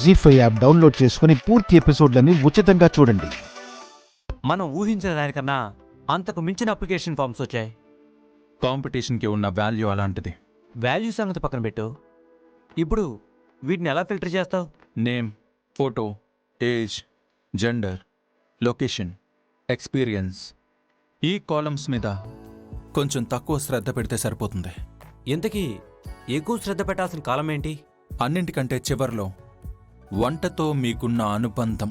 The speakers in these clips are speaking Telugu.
జీ5 యాప్ డౌన్లోడ్ చేసుకుని పూర్తి ఎపిసోడ్లని ఉచితంగా చూడండి. మనం ఊహించిన దానికన్నా అంతకు మించిన అప్లికేషన్ ఫామ్స్ వచ్చాయి. కాంపిటీషన్కి ఉన్న వాల్యూ అలాంటిది. వాల్యూ సంగతి పక్కన పెట్టు. ఇప్పుడు వీటిని ఎలా ఫిల్టర్ చేస్తావు? Name, photo, age, gender, location, experience, ఈ కాలమ్స్ మీద కొంచెం తక్కువ శ్రద్ధ పెడితే సరిపోతుంది. ఇంతకీ ఎక్కువ శ్రద్ధ పెట్టాల్సిన కాలం ఏంటి? అన్నింటికంటే చివర్లో వంటతో మీకున్న అనుబంధం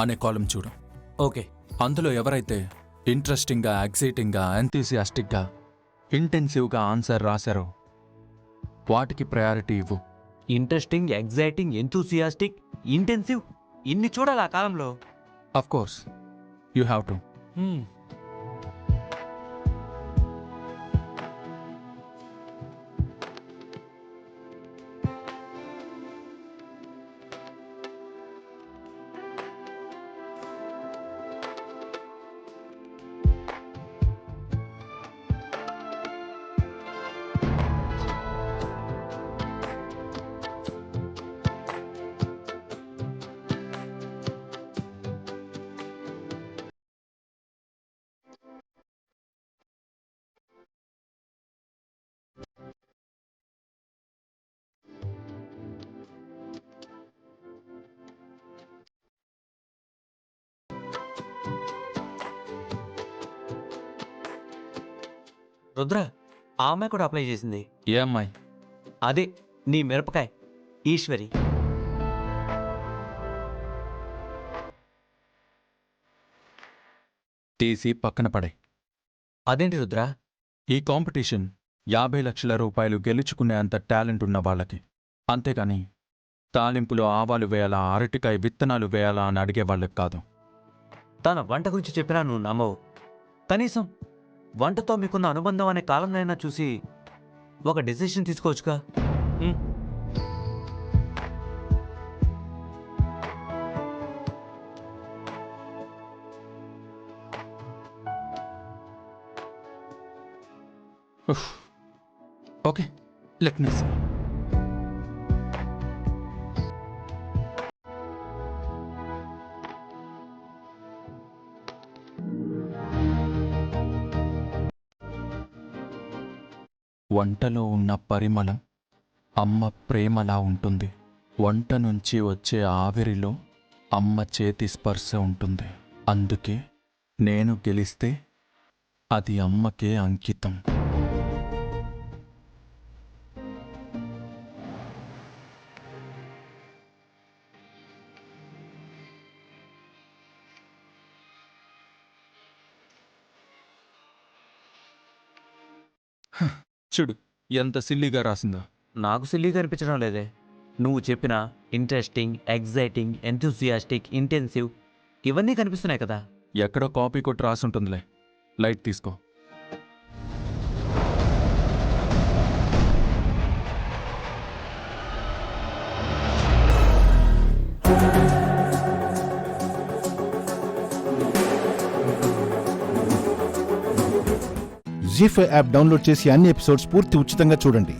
అనే కాలం చూడు. ఓకే, అందులో ఎవరైతే ఇంట్రెస్టింగ్గా, ఎక్సైటింగ్గా, ఎంతూసియాస్టిక్గా, ఇంటెన్సివ్గా ఆన్సర్ రాశారో వాటికి ప్రయారిటీ ఇవ్వు. ఇంట్రెస్టింగ్, ఎగ్జైటింగ్, ఎంతూసియాస్టిక్, ఇంటెన్సివ్ ఇన్ని చూడాలి ఆ కాలంలో. Of course you have to. Rudra, ఆ అమ్మాయి కూడా అప్లై చేసింది. ఏ అమ్మాయి? అదే నీ మిరపకాయ ఈశ్వరి. తీసి పక్కన పడే. అదేంటి రుద్ర? ఈ కాంపిటీషన్ 50 లక్షల రూపాయలు గెలుచుకునే అంత టాలెంట్ ఉన్న వాళ్ళకి. అంతేగాని తాలింపులో ఆవాలు వేయాలా, అరటికాయ విత్తనాలు వేయాలా అని అడిగే వాళ్ళకి కాదు. తన వంట గురించి చెప్పినా నువ్వు నమ్మవు. కనీసం వంటతో మీకున్న అనుబంధం అనే కాలంనైనా చూసి ఒక డెసిషన్ తీసుకోవచ్చుగా. Okay, let me see. వంటలో ఉన్న పరిమళం అమ్మ ప్రేమలా ఉంటుంది. వంట నుంచి వచ్చే ఆవిరిలో అమ్మ చేతి స్పర్శ ఉంటుంది. అందుకే నేను గెలిస్తే అది అమ్మకే అంకితం. చూడు ఎంత సిల్లీగా రాసిందో. నాకు సిల్లీగా అనిపించడం లేదే. నువ్వు చెప్పిన ఇంట్రెస్టింగ్, ఎగ్జైటింగ్, ఎంతూసియాస్టిక్, ఇంటెన్సివ్ ఇవన్నీ కనిపిస్తున్నాయి కదా. ఎక్కడో కాపీ కొట్టి రాసుంటుందిలే. లైట్ తీసుకో. జీ5 యాప్ డౌన్లోడ్ చేసి అన్ని ఎపిసోడ్స్ పూర్తి ఉచితంగా చూడండి.